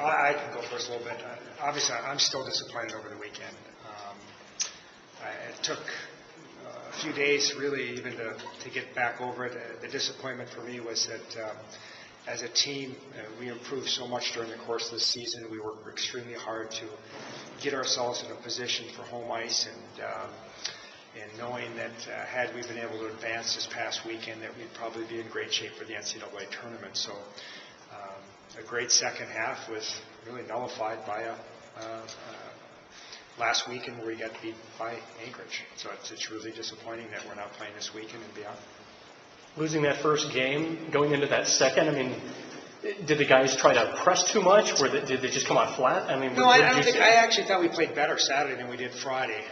I can go first a little bit. Obviously, I'm still disappointed over the weekend. It took a few days, really, even to get back over it. The disappointment for me was that as a team, we improved so much during the course of the season. We worked extremely hard to get ourselves in a position for home ice, and knowing that had we been able to advance this past weekend, that we'd probably be in great shape for the NCAA tournament. So a great second half was really nullified by a last weekend where we got beat by Anchorage. So it's really disappointing that we're not playing this weekend and beyond. Losing that first game, going into that second, I mean, did the guys try to press too much? Did they just come out flat? I mean, no, I actually thought we played better Saturday than we did Friday.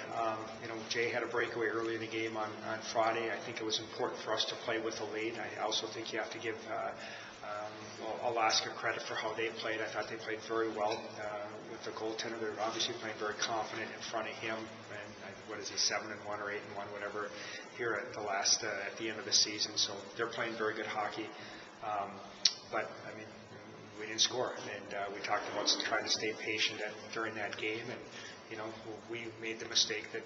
Jay had a breakaway early in the game on Friday. I think it was important for us to play with a lead. I also think you have to give Alaska credit for how they played. I thought they played very well with the goaltender. They're obviously playing very confident in front of him. And what is he, 7-1 or 8-1, whatever, here at the end of the season. So they're playing very good hockey. But I mean, we didn't score, and we talked about trying to stay patient during that game. And we made the mistake that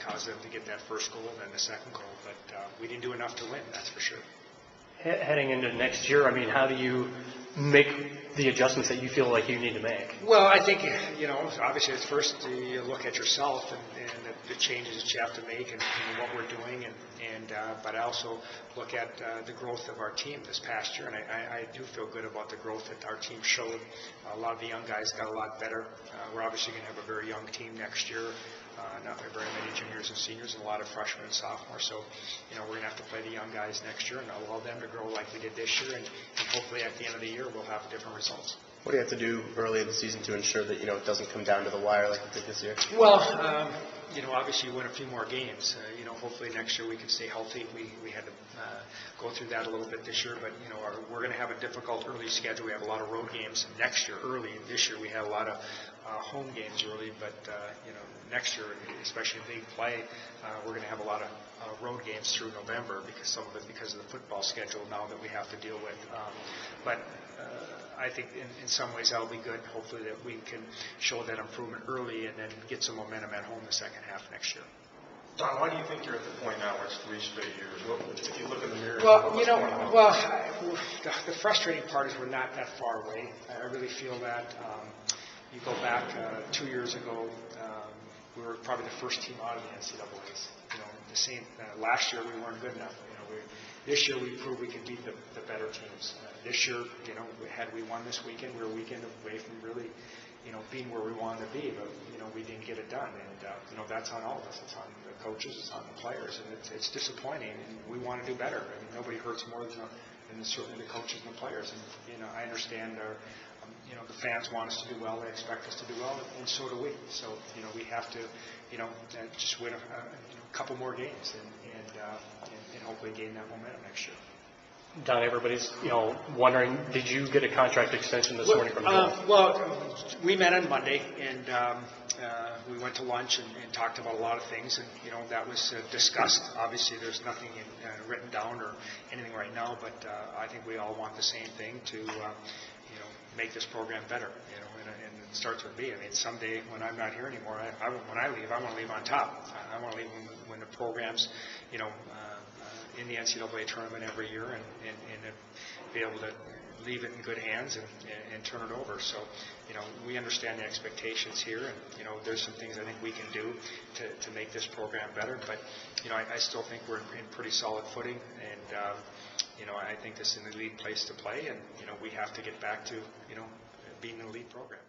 caused them to get that first goal and then the second goal. But we didn't do enough to win, that's for sure. Heading into next year, I mean, how do you make the adjustments that you feel like you need to make? Well, I think, obviously it's first you look at yourself and the changes that you have to make and what we're doing, but I also look at the growth of our team this past year, and I do feel good about the growth that our team showed. A lot of the young guys got a lot better. We're obviously going to have a very young team next year. Not very many juniors and seniors, and a lot of freshmen and sophomores. So, we're going to have to play the young guys next year and allow them to grow like we did this year. And hopefully at the end of the year, we'll have different results. What do you have to do early in the season to ensure that, it doesn't come down to the wire like it did this year? Well, obviously you win a few more games. Hopefully next year we can stay healthy. We had to go through that a little bit this year, but, we're going to have a difficult early schedule. We have a lot of road games next year early. This year we had a lot of home games early, but, next year, especially in league play, we're going to have a lot of road games through November because of the football schedule now that we have to deal with. But I think in some ways that'll be good. Hopefully that we can show that improvement early and then get some momentum at home the second half next year. Don, why do you think you're at the point now where it's 3 straight years? If you look in the mirror. The frustrating part is we're not that far away. I really feel that. You go back 2 years ago, we were probably the first team out of the NCAAs. The same last year we weren't good enough. This year we proved we could beat the better teams. This year, had we won this weekend, we were a weekend away from really, being where we wanted to be. But we didn't get it done, and that's on all of us. It's on the coaches, it's on the players, and it's disappointing. And we want to do better. I mean, nobody hurts more than certainly the coaches and the players. And I understand the fans want us to do well. They expect us to do well, and so do we. So we have to just win a couple more games and hopefully gain that momentum next year. Don, everybody's wondering, did you get a contract extension this morning from Joel? Well, we met on Monday, and we went to lunch and talked about a lot of things, and that was discussed. Obviously, there's nothing written down or anything right now, but I think we all want the same thing to make this program better. And it starts with me. I mean, someday when I'm not here anymore, when I leave, I want to leave on top. I want to leave when the program's in the NCAA tournament every year and be able to leave it in good hands and turn it over. So, we understand the expectations here, and, there's some things I think we can do to make this program better. But, I still think we're in pretty solid footing, and, I think this is an elite place to play, and, we have to get back to, being an elite program.